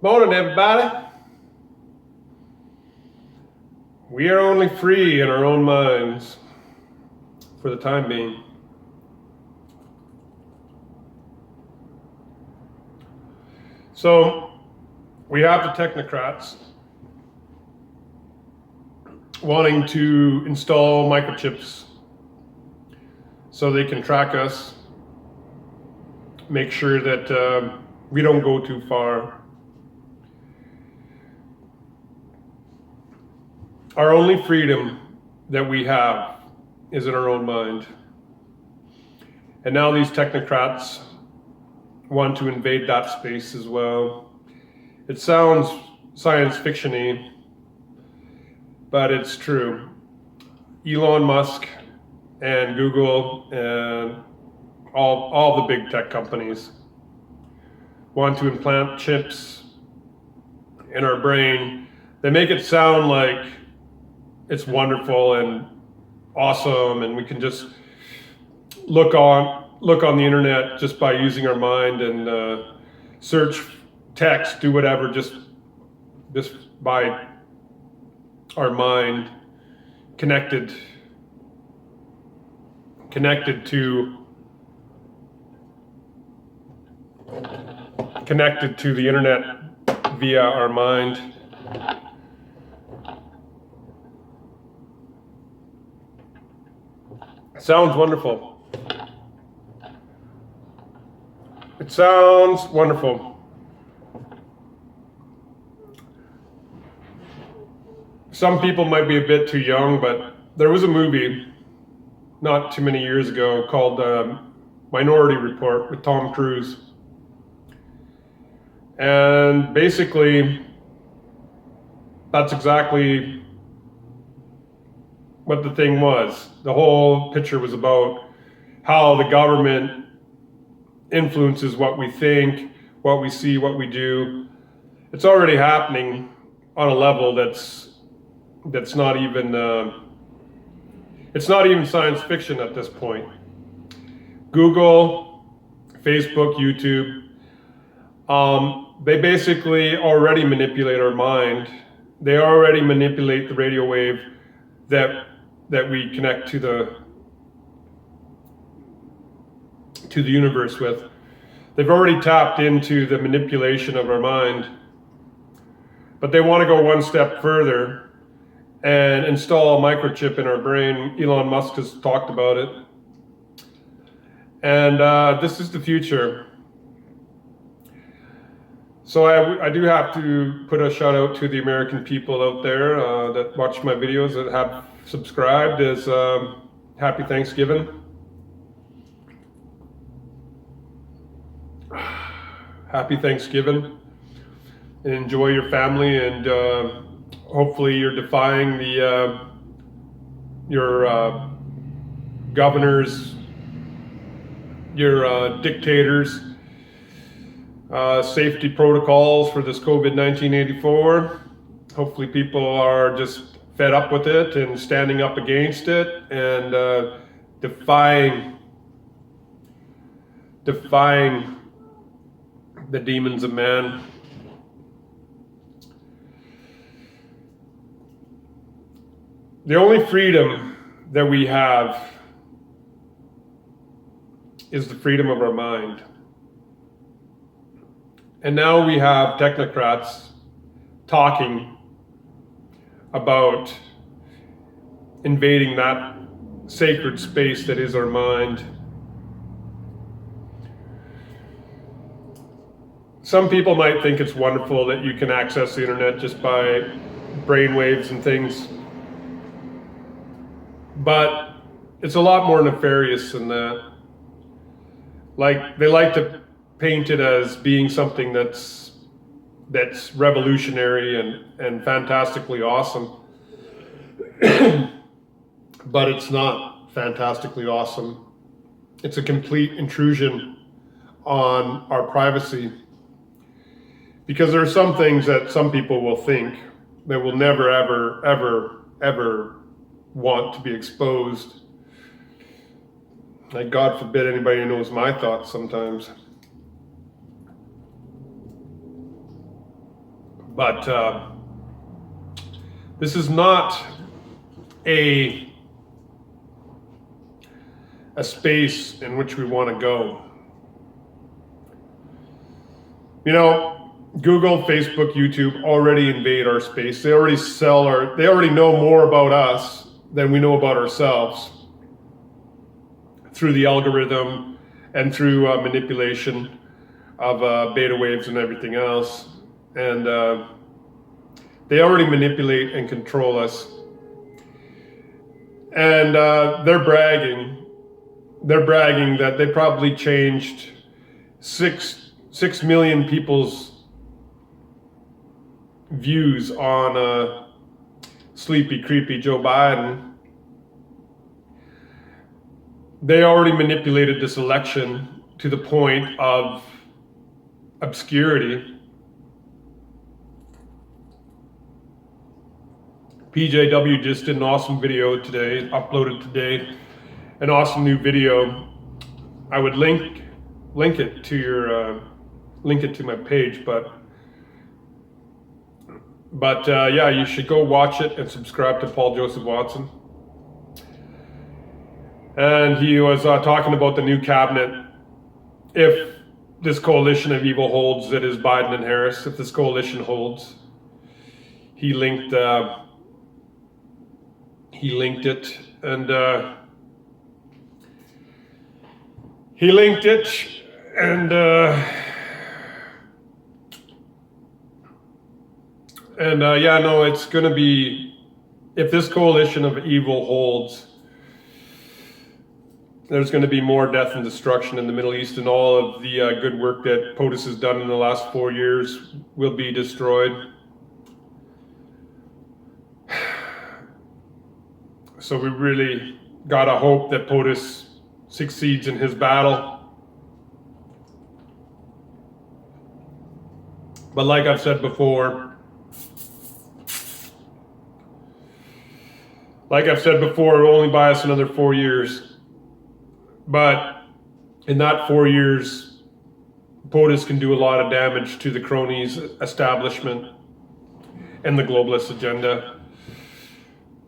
Morning, everybody. We are only free in our own minds for the time being. So we have the technocrats wanting to install microchips so they can track us, make sure that we don't go too far. Our only freedom that we have is in our own mind. And now these technocrats want to invade that space as well. It sounds science fiction-y, but it's true. Elon Musk and Google and all the big tech companies want to implant chips in our brain. They make it sound like it's wonderful and awesome, and we can just look on the internet just by using our mind and search, text, do whatever, just by our mind connected to the internet via our mind. Sounds wonderful. It sounds wonderful. Some people might be a bit too young, but there was a movie not too many years ago called Minority Report with Tom Cruise. And basically, that's exactly what the thing was. The whole picture was about how the government influences what we think, what we see, what we do. It's already happening on a level that's not even it's not even science fiction at this point. Google, Facebook, YouTube, they basically already manipulate our mind. They already manipulate the radio wave that we connect to the universe with. They've already tapped into the manipulation of our mind, but they want to go one step further and install a microchip in our brain. Elon Musk has talked about it, and this is the future. So I do have to put a shout out to the American people out there that watch my videos, that have subscribed. Is happy Thanksgiving. Happy Thanksgiving. And enjoy your family, and hopefully you're defying your governors, your dictators, safety protocols for this COVID-19 84. Hopefully people are just fed up with it and standing up against it and defying the demons of man. The only freedom that we have is the freedom of our mind. And now we have technocrats talking about invading that sacred space that is our mind. Some people might think it's wonderful that you can access the internet just by brainwaves and things, but it's a lot more nefarious than that. Like, they like to paint it as being something that's revolutionary and fantastically awesome. But it's not fantastically awesome. It's a complete intrusion on our privacy, because there are some things that some people will think they will never, ever, ever, ever want to be exposed. Like, God forbid anybody knows my thoughts sometimes. But this is not a space in which we want to go. You know, Google, Facebook, YouTube already invade our space. They already they already know more about us than we know about ourselves through the algorithm and through manipulation of beta waves and everything else. And they already manipulate and control us. And they're bragging that they probably changed 6 million people's views on sleepy, creepy Joe Biden. They already manipulated this election to the point of obscurity. PJW just did an awesome video today, uploaded today, an awesome new video. I would link it to your link it to my page, but yeah, you should go watch it and subscribe to Paul Joseph Watson. And he was talking about the new cabinet. If this coalition of evil holds, that is Biden and Harris. If this coalition holds, he linked it, and he linked it, and yeah, no, it's going to be, if this coalition of evil holds, there's going to be more death and destruction in the Middle East, and all of the good work that POTUS has done in the last 4 years will be destroyed. So we really got to hope that POTUS succeeds in his battle. But like I've said before, it'll only buy us another 4 years. But in that 4 years, POTUS can do a lot of damage to the cronies establishment and the globalist agenda.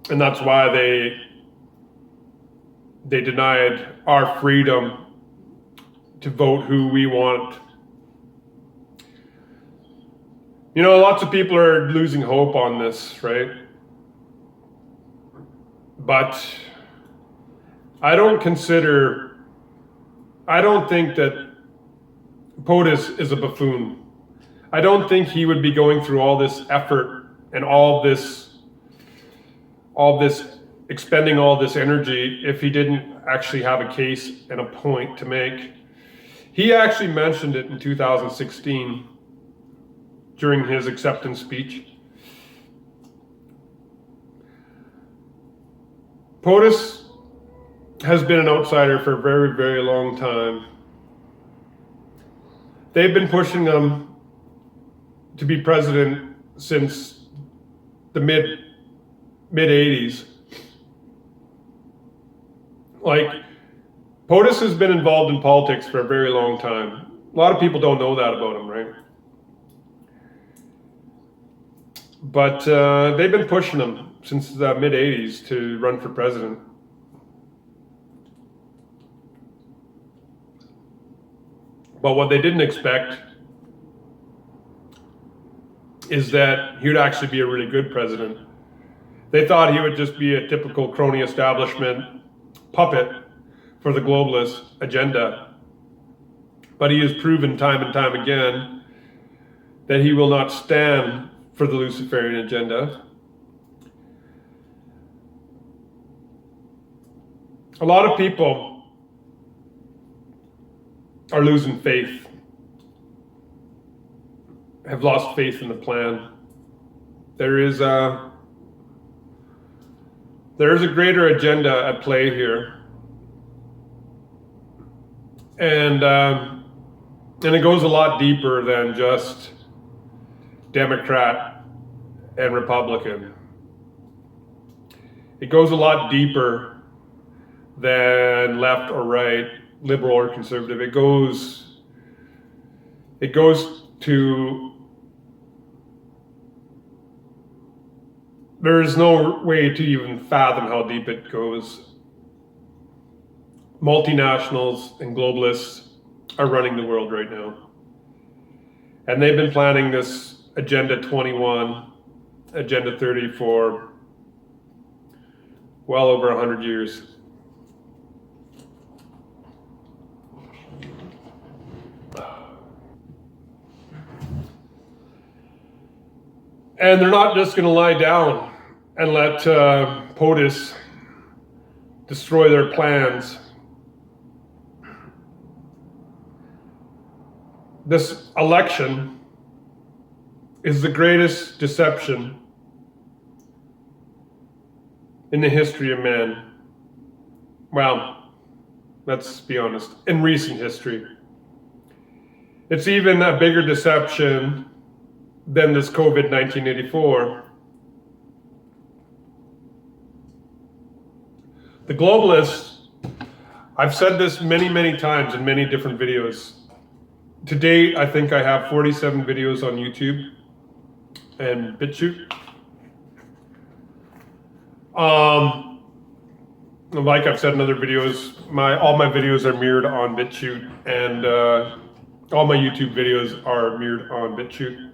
And that's why they denied our freedom to vote who we want. You know, lots of people are losing hope on this, right? But I don't think that POTUS is a buffoon. I don't think he would be going through all this effort and all this expending all this energy if he didn't actually have a case and a point to make. He actually mentioned it in 2016 during his acceptance speech. POTUS has been an outsider for a very, very long time. They've been pushing him to be president since the mid-80s. Like, POTUS has been involved in politics for a very long time. A lot of people don't know that about him, right? But they've been pushing him since the mid-80s to run for president. But what they didn't expect is that he would actually be a really good president. They thought he would just be a typical crony establishment puppet for the globalist agenda. But he has proven time and time again that he will not stand for the Luciferian agenda. A lot of people are losing faith, have lost faith in the plan. There is a greater agenda at play here. And it goes a lot deeper than just Democrat and Republican. It goes a lot deeper than left or right, liberal or conservative. It goes to There is no way to even fathom how deep it goes. Multinationals and globalists are running the world right now. And they've been planning this Agenda 21, Agenda 30 for well over 100 years. And they're not just going to lie down and let POTUS destroy their plans. This election is the greatest deception in the history of man. Well, let's be honest, in recent history. It's even a bigger deception than this COVID 1984. The globalists, I've said this many, many times in many different videos. To date, I think I have 47 videos on YouTube and BitChute. Like I've said in other videos, all my videos are mirrored on BitChute, and all my YouTube videos are mirrored on BitChute.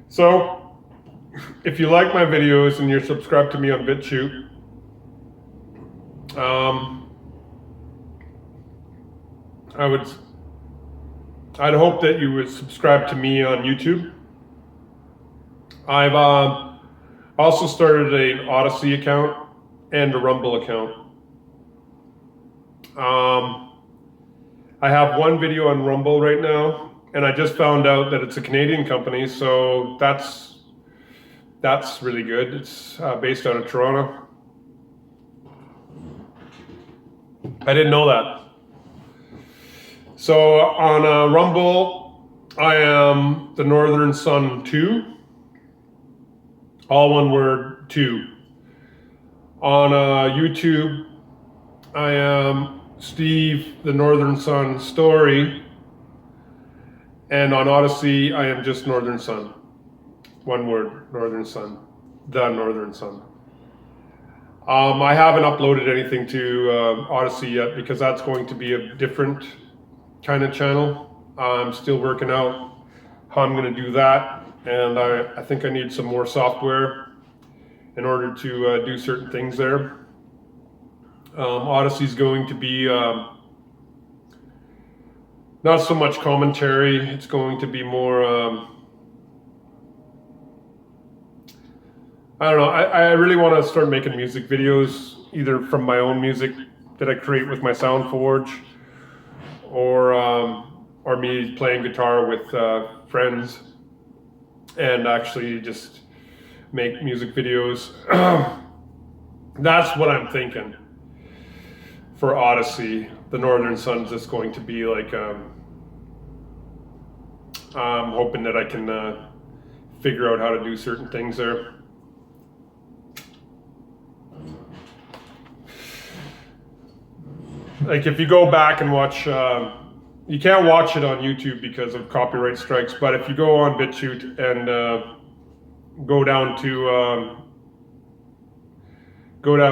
So, if you like my videos and you're subscribed to me on BitChute, I'd hope that you would subscribe to me on YouTube. I've also started an Odyssey account and a Rumble account. I have one video on Rumble right now, and I just found out that it's a Canadian company, so that's really good. It's based out of Toronto. I didn't know that. So on Rumble, I am the Northern Sun 2. All one word, 2. On YouTube, I am Steve, the Northern Sun Story. And on Odyssey, I am just Northern Sun. One word, Northern Sun. The Northern Sun. I haven't uploaded anything to Odyssey yet because that's going to be a different kind of channel. I'm still working out how I'm going to do that, and I think I need some more software in order to do certain things there. Odyssey's going to be not so much commentary, it's going to be more I don't know, I really want to start making music videos, either from my own music that I create with my SoundForge, or me playing guitar with friends and actually just make music videos. That's what I'm thinking for Odyssey. The Northern Sun's just going to be like, I'm hoping that I can figure out how to do certain things there. Like if you go back and watch, you can't watch it on YouTube because of copyright strikes, but if you go on BitChute and go down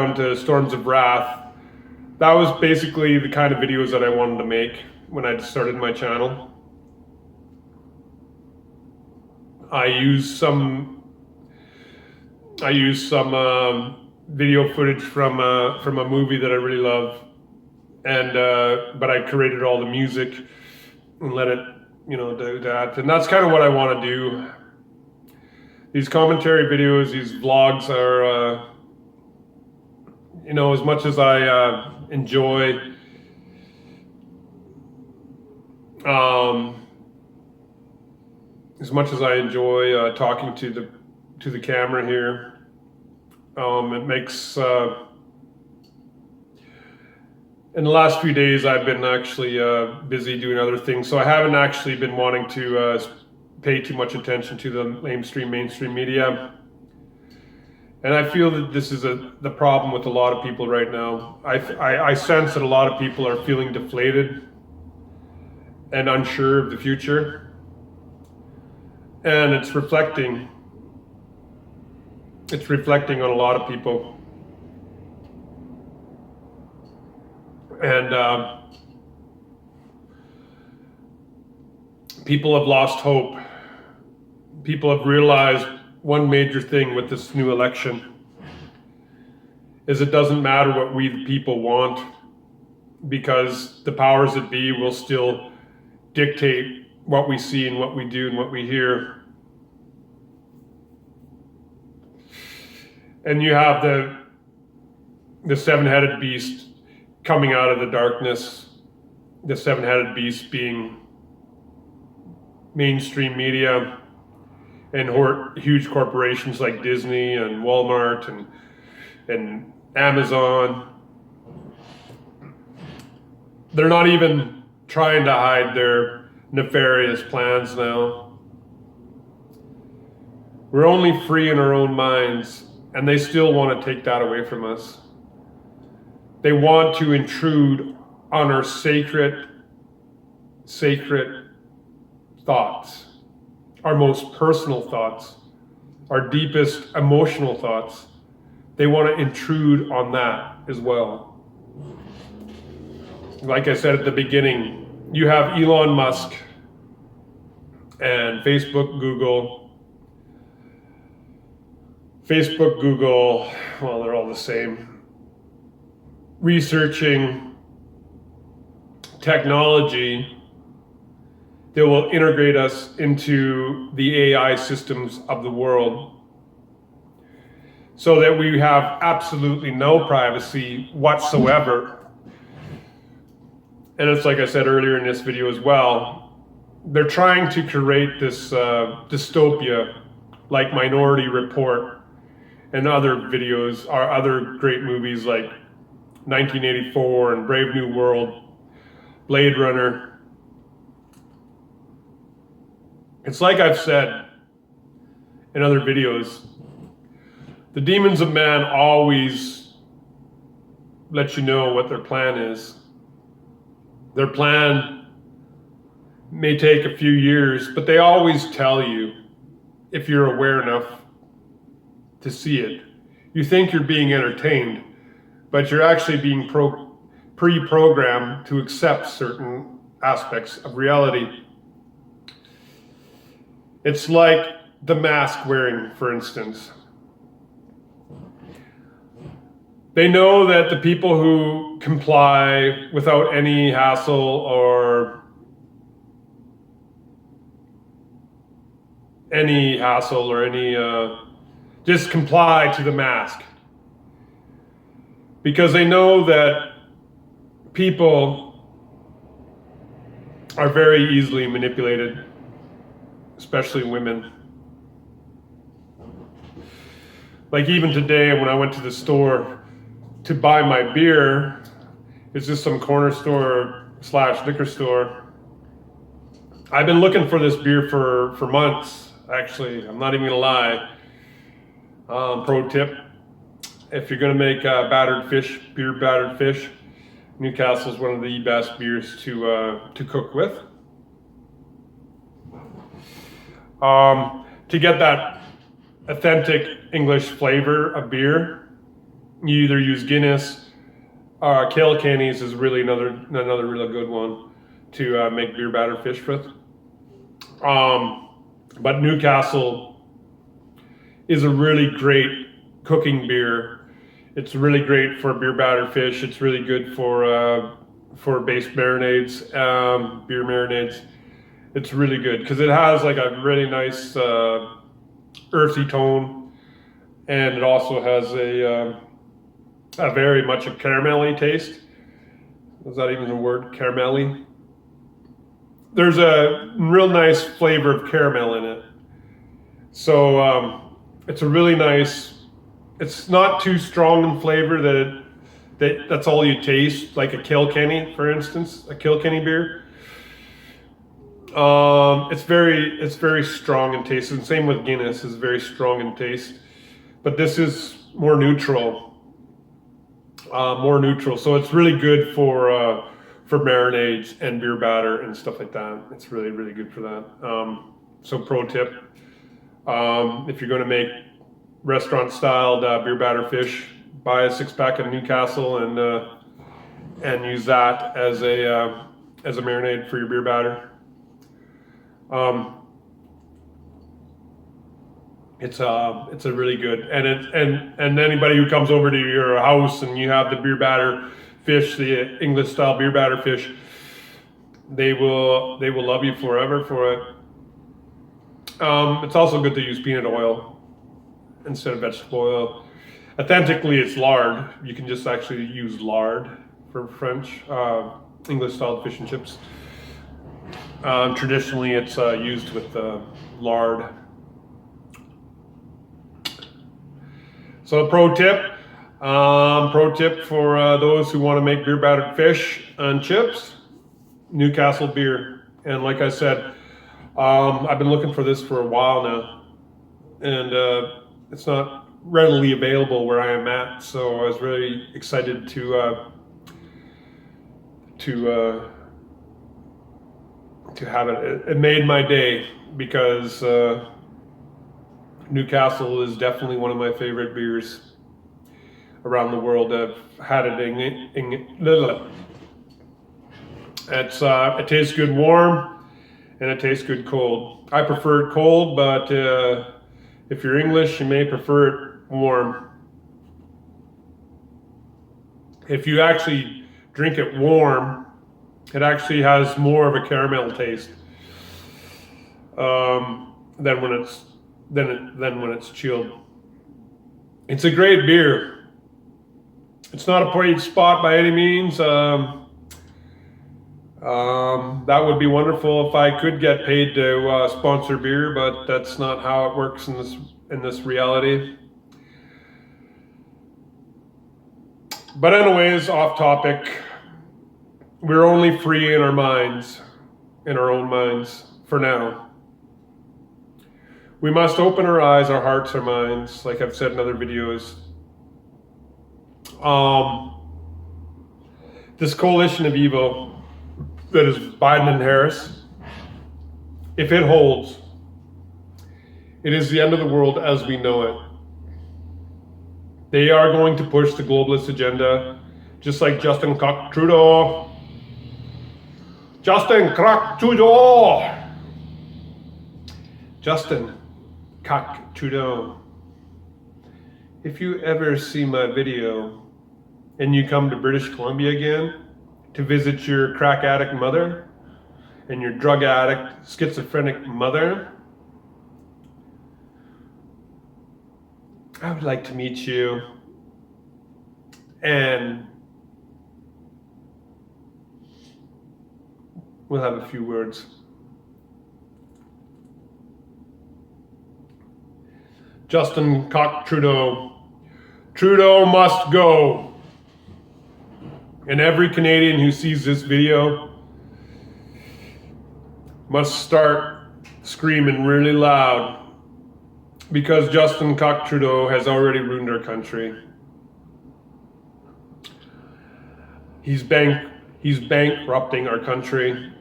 to Storms of Wrath, that was basically the kind of videos that I wanted to make when I started my channel. I used some video footage from a movie that I really love. And but I created all the music and let it, do that. And that's kind of what I want to do. These commentary videos, these vlogs are, as much as I enjoy talking to the camera here, it makes. In the last few days, I've been actually busy doing other things, so I haven't actually been wanting to pay too much attention to the mainstream media. And I feel that this is the problem with a lot of people right now. I sense that a lot of people are feeling deflated and unsure of the future. And it's reflecting It's reflecting on a lot of people. And people have lost hope. People have realized one major thing with this new election is it doesn't matter what we the people want, because the powers that be will still dictate what we see and what we do and what we hear. And you have the seven-headed beast coming out of the darkness, the seven-headed beast being mainstream media and huge corporations like Disney and Walmart and Amazon. They're not even trying to hide their nefarious plans now. We're only free in our own minds, and they still want to take that away from us. They want to intrude on our sacred thoughts, our most personal thoughts, our deepest emotional thoughts. They want to intrude on that as well. Like I said at the beginning, you have Elon Musk and Facebook, Google, well, they're all the same, researching technology that will integrate us into the AI systems of the world so that we have absolutely no privacy whatsoever. And it's like I said earlier in this video as well, they're trying to create this dystopia like Minority Report and other videos, or other great movies like 1984 and Brave New World, Blade Runner. It's like I've said in other videos, the demons of man always let you know what their plan is. Their plan may take a few years, but they always tell you if you're aware enough to see it. You think you're being entertained, but you're actually being pre-programmed to accept certain aspects of reality. It's like the mask wearing, for instance. They know that the people who comply without any hassle or just comply to the mask, because they know that people are very easily manipulated, especially women. Like even today when I went to the store to buy my beer, it's just some corner store / liquor store. I've been looking for this beer for months, actually. I'm not even gonna lie. Pro tip, if you're gonna make battered fish, Newcastle's one of the best beers to cook with. To get that authentic English flavor of beer, you either use Guinness, Kilkenny's is really another really good one to make beer battered fish with. But Newcastle is a really great cooking beer. It's really great for beer battered fish. It's really good for base marinades, beer marinades. It's really good because it has like a really nice earthy tone, and it also has a very much a caramelly taste. Is that even a word? Caramelly? There's a real nice flavor of caramel in it. So it's a really nice, it's not too strong in flavor that's all you taste, like a Kilkenny, for instance, a Kilkenny beer. It's very strong in taste, and same with Guinness is very strong in taste. But this is more neutral. So it's really good for marinades and beer batter and stuff like that. It's really, really good for that. So pro tip, if you're going to make restaurant-styled beer batter fish. Buy a 6-pack of Newcastle and use that as a marinade for your beer batter. It's a really good, and anybody who comes over to your house and you have the beer batter fish, the English style beer batter fish, they will love you forever for it. It's also good to use peanut oil instead of vegetable oil. Authentically, it's lard. You can just actually use lard for French English style fish and chips. Traditionally, it's used with lard. So pro tip for those who want to make beer battered fish and chips, Newcastle beer. And like I said, I've been looking for this for a while now, and it's not readily available where I am at. So I was really excited to have it. It made my day because Newcastle is definitely one of my favorite beers around the world. I've had it it tastes good warm and it tastes good cold. I prefer it cold, but if you're English, you may prefer it warm. If you actually drink it warm, it actually has more of a caramel taste than when it's chilled. It's a great beer. It's not a paid spot by any means. That would be wonderful if I could get paid to sponsor beer, but that's not how it works in this reality. But anyways, off topic. We're only free in our minds, in our own minds, for now. We must open our eyes, our hearts, our minds, like I've said in other videos. This coalition of evil that is Biden and Harris, if it holds, it is the end of the world as we know it. They are going to push the globalist agenda, just like Justin Trudeau. Justin Trudeau. If you ever see my video and you come to British Columbia again to visit your crack addict mother and your drug addict, schizophrenic mother, I would like to meet you and we'll have a few words. Justin Trudeau. Trudeau must go. And every Canadian who sees this video must start screaming really loud because Justin Trudeau has already ruined our country. He's bankrupting our country.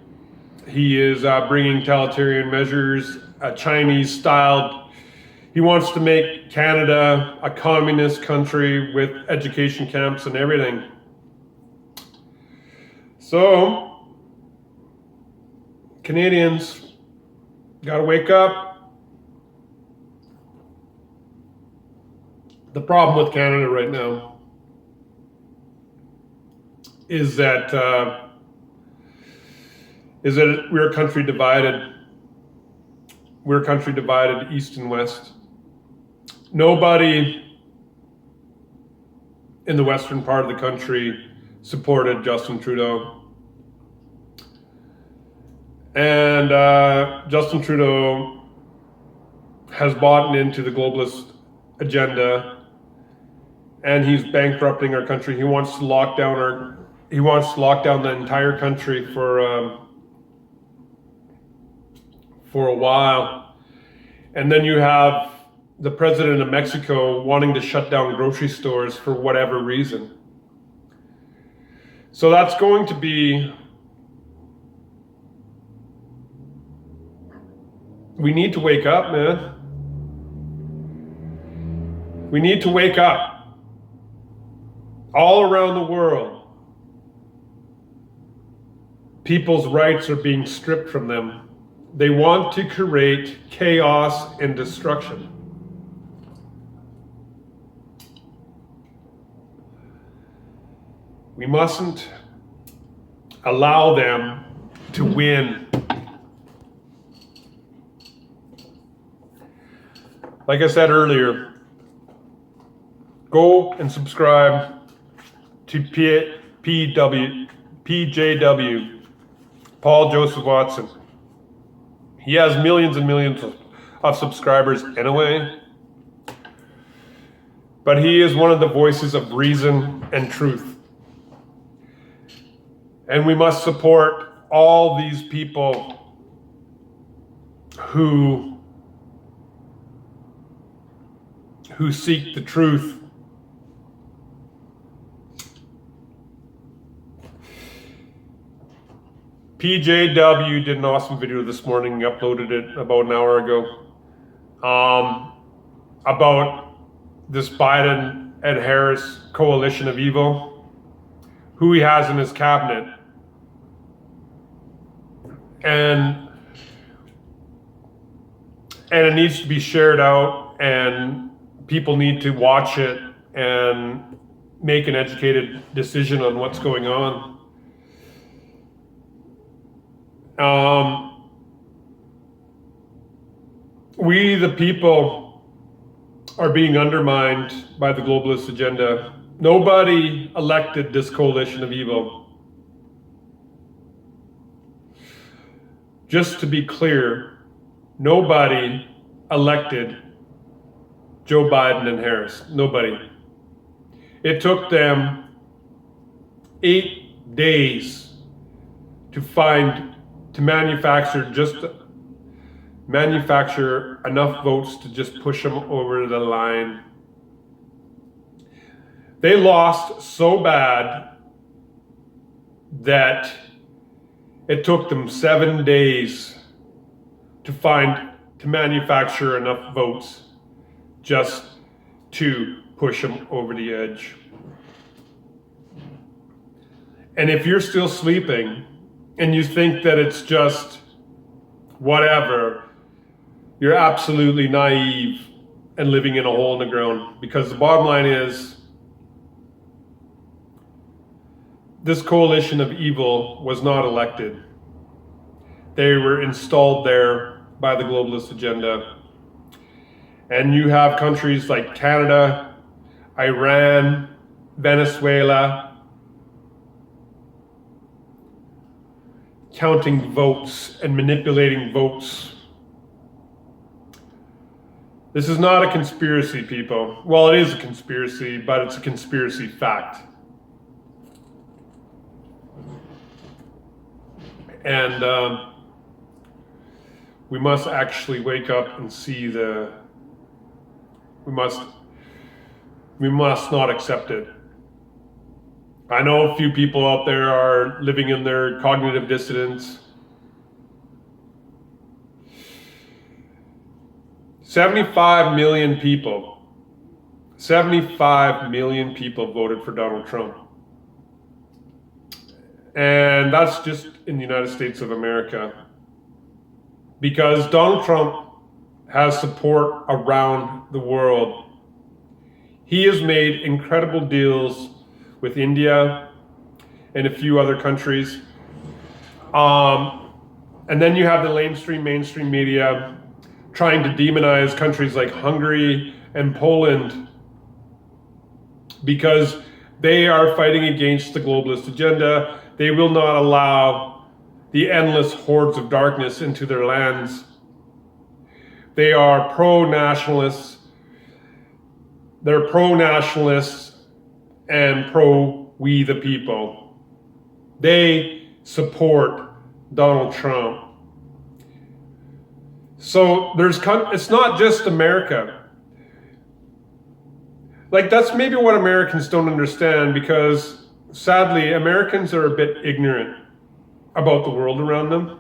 He is bringing totalitarian measures, a Chinese-styled. He wants to make Canada a communist country with education camps and everything. So, Canadians, gotta wake up. The problem with Canada right now is that we're a country divided. We're a country divided east and west. Nobody in the western part of the country supported Justin Trudeau. And Justin Trudeau has bought into the globalist agenda, and he's bankrupting our country. He wants to lock down the entire country for a while. And then you have the president of Mexico wanting to shut down grocery stores for whatever reason. So that's going to be, we need to wake up, man. We need to wake up. All around the world, people's rights are being stripped from them. They want to create chaos and destruction. We mustn't allow them to win. Like I said earlier, go and subscribe to PJW, Paul Joseph Watson. He has millions and millions of subscribers anyway, but he is one of the voices of reason and truth. And we must support all these people who seek the truth. PJW did an awesome video this morning. He uploaded it about an hour ago about this Biden and Harris coalition of evil, who he has in his cabinet. And it needs to be shared out, and people need to watch it and make an educated decision on what's going on. We, the people, are being undermined by the globalist agenda. Nobody elected this coalition of evil. Just to be clear, nobody elected Joe Biden and Harris. Nobody. It took them 8 days to manufacture enough votes to just push them over the line. They lost so bad that it took them 7 days to manufacture enough votes just to push them over the edge. And if you're still sleeping and you think that it's just whatever, you're absolutely naive and living in a hole in the ground, because the bottom line is this coalition of evil was not elected. They were installed there by the globalist agenda. And you have countries like Canada, Iran, Venezuela, counting votes and manipulating votes. This is not a conspiracy, people. Well, it is a conspiracy, but it's a conspiracy fact. And we must actually wake up and see we must not accept it. I know a few people out there are living in their cognitive dissonance. 75 million people voted for Donald Trump. And that's just in the United States of America. Because Donald Trump has support around the world. He has made incredible deals with India and a few other countries. And then you have the mainstream media trying to demonize countries like Hungary and Poland because they are fighting against the globalist agenda. They will not allow the endless hordes of darkness into their lands. They are pro-nationalists. They're pro-nationalists and pro-we the people. They support Donald Trump. So it's not just America. Like, that's maybe what Americans don't understand, because sadly, Americans are a bit ignorant about the world around them.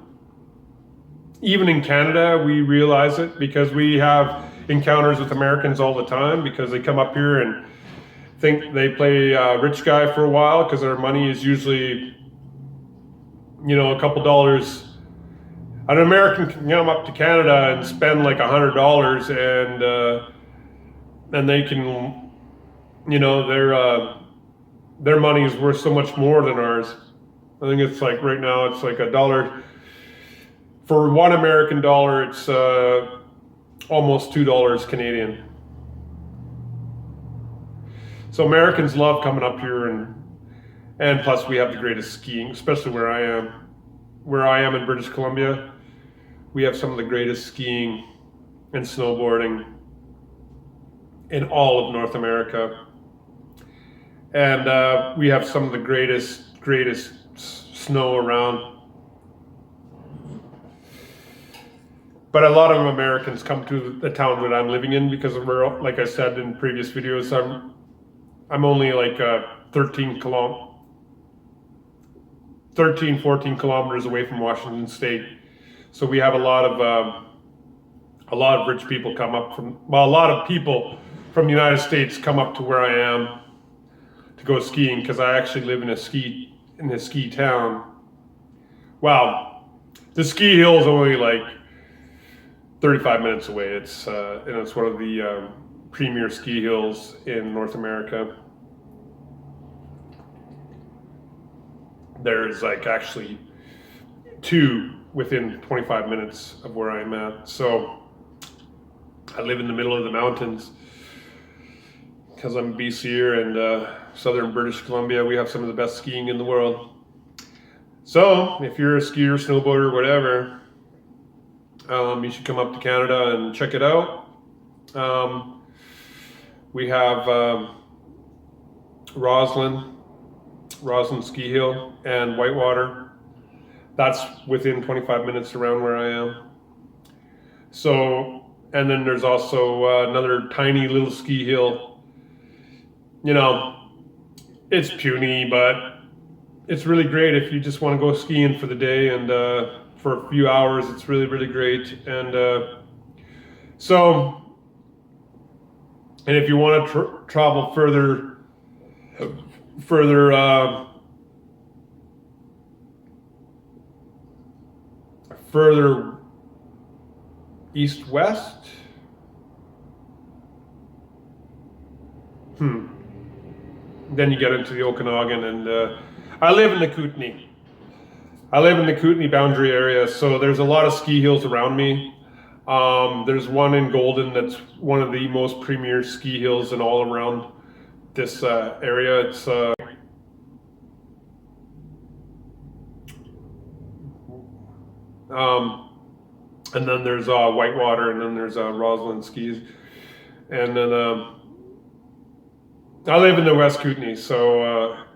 Even in Canada, we realize it because we have encounters with Americans all the time because they come up here and think they play rich guy for a while because their money is usually, you know, a couple dollars. An American can come up to Canada and spend like $100 and they can, you know, their money is worth so much more than ours. I think it's like right now it's like $1 for 1 American dollar. It's almost $2 Canadian. So Americans love coming up here, and plus we have the greatest skiing, especially where I am. Where I am in British Columbia, we have some of the greatest skiing and snowboarding in all of North America. And we have some of the greatest snow around. But a lot of Americans come to the town that I'm living in because we're, like I said in previous videos, I'm only like 13, 14 kilometers away from Washington State. So we have a lot of rich people come up from, well, a lot of people from the United States come up to where I am to go skiing because I actually live in a ski town. Wow, the ski hill is only like 35 minutes away. It's and it's one of the premier ski hills in North America. There's like actually 2 within 25 minutes of where I'm at. So I live in the middle of the mountains because I'm a BCer, and southern British Columbia, we have some of the best skiing in the world. So if you're a skier, snowboarder, whatever, you should come up to Canada and check it out. We have Roslyn Ski Hill and Whitewater. That's within 25 minutes around where I am. So, and then there's also another tiny little ski hill. You know, it's puny, but it's really great if you just want to go skiing for the day and for a few hours. It's really, really great. And and if you want to travel further east-west, then you get into the Okanagan, and I live in the Kootenay. I live in the Kootenay boundary area, so there's a lot of ski hills around me. There's one in Golden that's one of the most premier ski hills in all around this area. It's and then there's Whitewater, and then there's Roslyn skis, and then I live in the West Kootenay, so a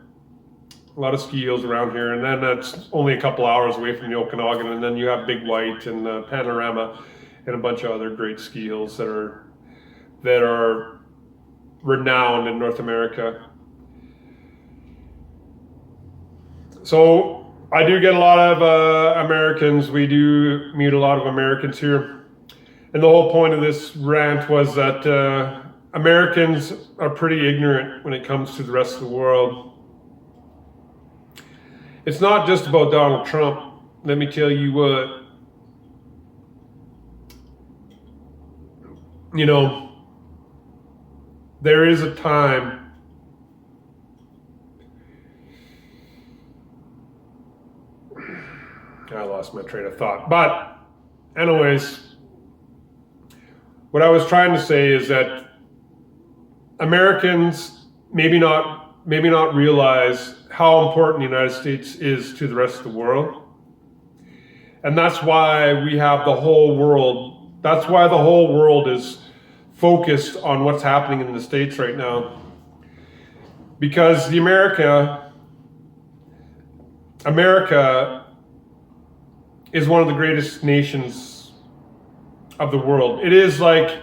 lot of ski hills around here, and then that's only a couple hours away from the Okanagan, and then you have Big White and Panorama and a bunch of other great ski hills that are renowned in North America. So I do get a lot of Americans. We do meet a lot of Americans here. And the whole point of this rant was that Americans are pretty ignorant when it comes to the rest of the world. It's not just about Donald Trump. Let me tell you what. You know, there is a time I lost my train of thought. But anyways, what I was trying to say is that Americans maybe not realize how important the United States is to the rest of the world. And that's why we have the whole world. That's why the whole world is focused on what's happening in the States right now. Because America is one of the greatest nations of the world. It is like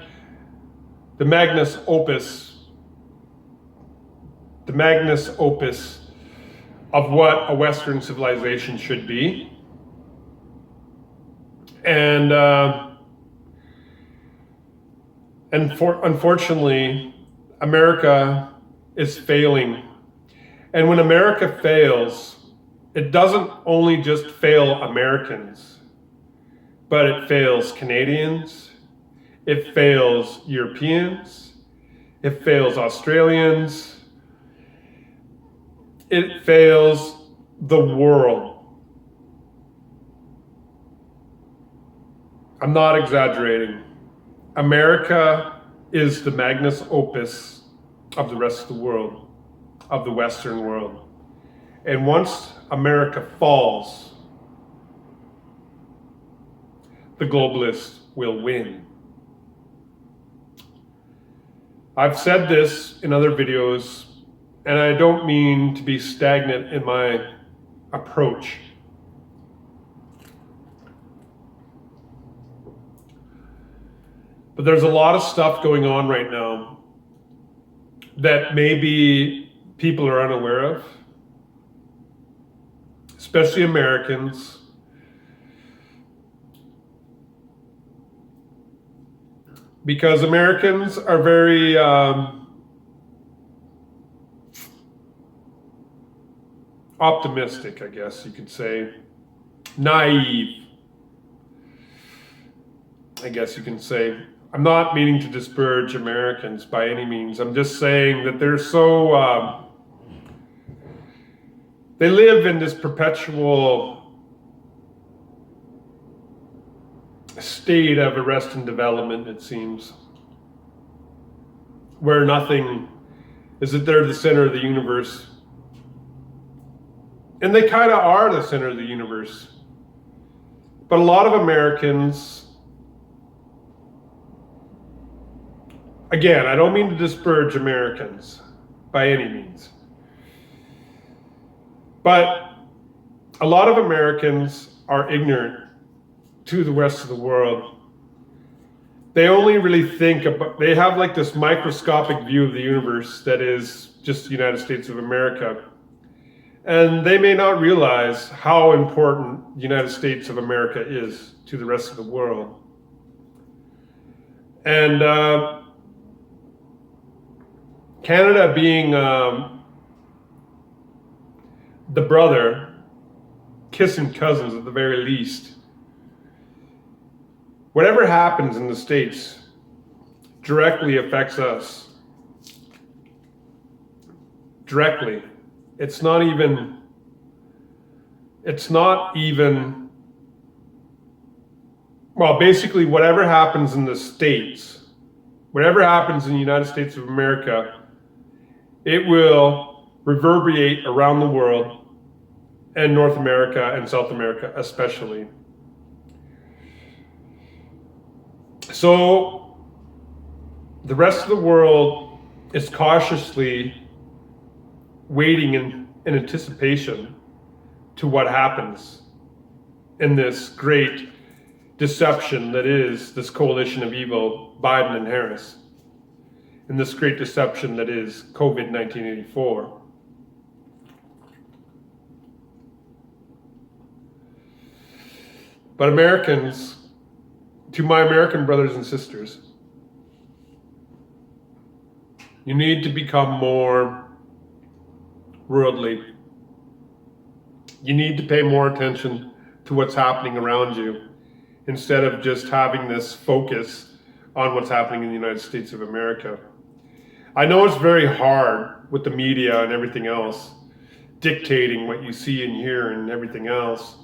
the magnus opus of what a Western civilization should be. And And unfortunately, America is failing. And when America fails, it doesn't only just fail Americans, but it fails Canadians, it fails Europeans, it fails Australians, it fails the world. I'm not exaggerating. America is the magnus opus of the rest of the world, of the Western world. And once America falls, the globalists will win. I've said this in other videos, and I don't mean to be stagnant in my approach. But there's a lot of stuff going on right now that maybe people are unaware of, especially Americans. Because Americans are very optimistic, I guess you could say. Naive, I guess you can say. I'm not meaning to disparage Americans by any means. I'm just saying that they're so, they live in this perpetual state of arrested development, it seems, where nothing is that they're the center of the universe. And they kind of are the center of the universe. But a lot of Americans, again, I don't mean to disparage Americans by any means, but a lot of Americans are ignorant to the rest of the world. They only really think about, they have like this microscopic view of the universe that is just the United States of America. And they may not realize how important the United States of America is to the rest of the world. And Canada being the brother, kissing cousins at the very least, whatever happens in the States directly affects us. Directly. It's not even, well, basically whatever happens in the States, whatever happens in the United States of America, it will reverberate around the world, and North America and South America especially. So the rest of the world is cautiously waiting in anticipation to what happens in this great deception that is this coalition of evil, Biden and Harris, in this great deception that is COVID 1984. But Americans, to my American brothers and sisters, you need to become more worldly. You need to pay more attention to what's happening around you instead of just having this focus on what's happening in the United States of America. I know it's very hard with the media and everything else, dictating what you see and hear and everything else.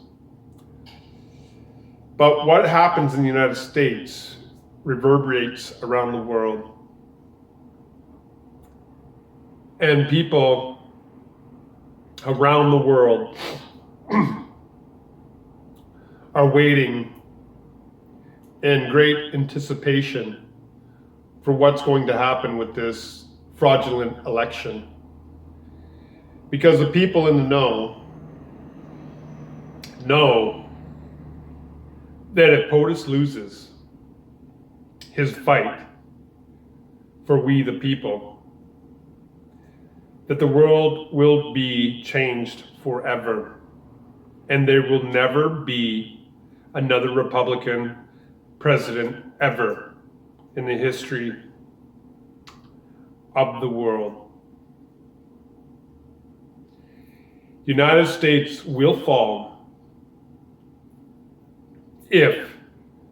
But what happens in the United States reverberates around the world. And people around the world are waiting in great anticipation for what's going to happen with this fraudulent election. Because the people in the know that if POTUS loses his fight for we the people, that the world will be changed forever. And there will never be another Republican president ever in the history of the world. The United States will fall if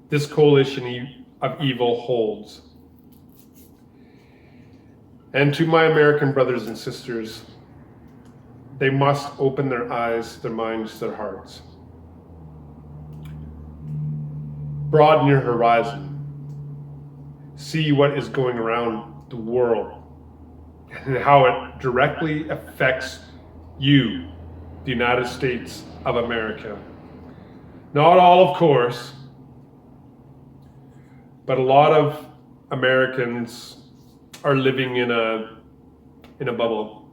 this coalition of evil holds. And to my American brothers and sisters, they must open their eyes, their minds, their hearts. Broaden your horizon. See what is going around the world and how it directly affects you, the United States of America. Not all, of course, but a lot of Americans are living in a bubble.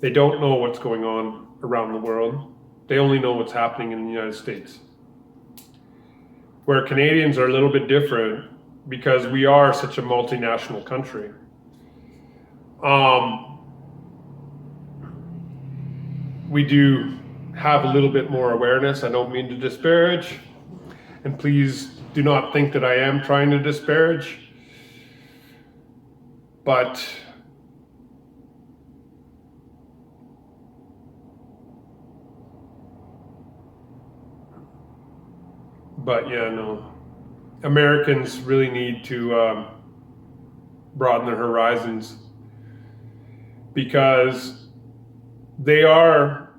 They don't know what's going on around the world. They only know what's happening in the United States. Where Canadians are a little bit different because we are such a multinational country. We do have a little bit more awareness. I don't mean to disparage, and please do not think that I am trying to disparage, but yeah, no. Americans really need to broaden their horizons, because they are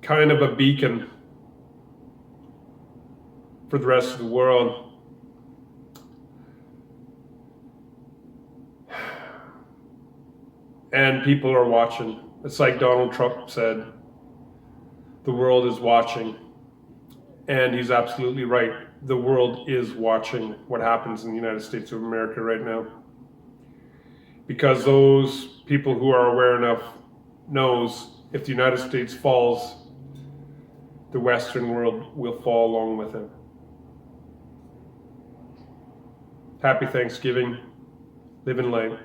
kind of a beacon for the rest of the world. And people are watching. It's like Donald Trump said, the world is watching. And he's absolutely right. The world is watching what happens in the United States of America right now. Because those people who are aware enough knows if the United States falls, the Western world will fall along with it. Happy Thanksgiving. Live in light.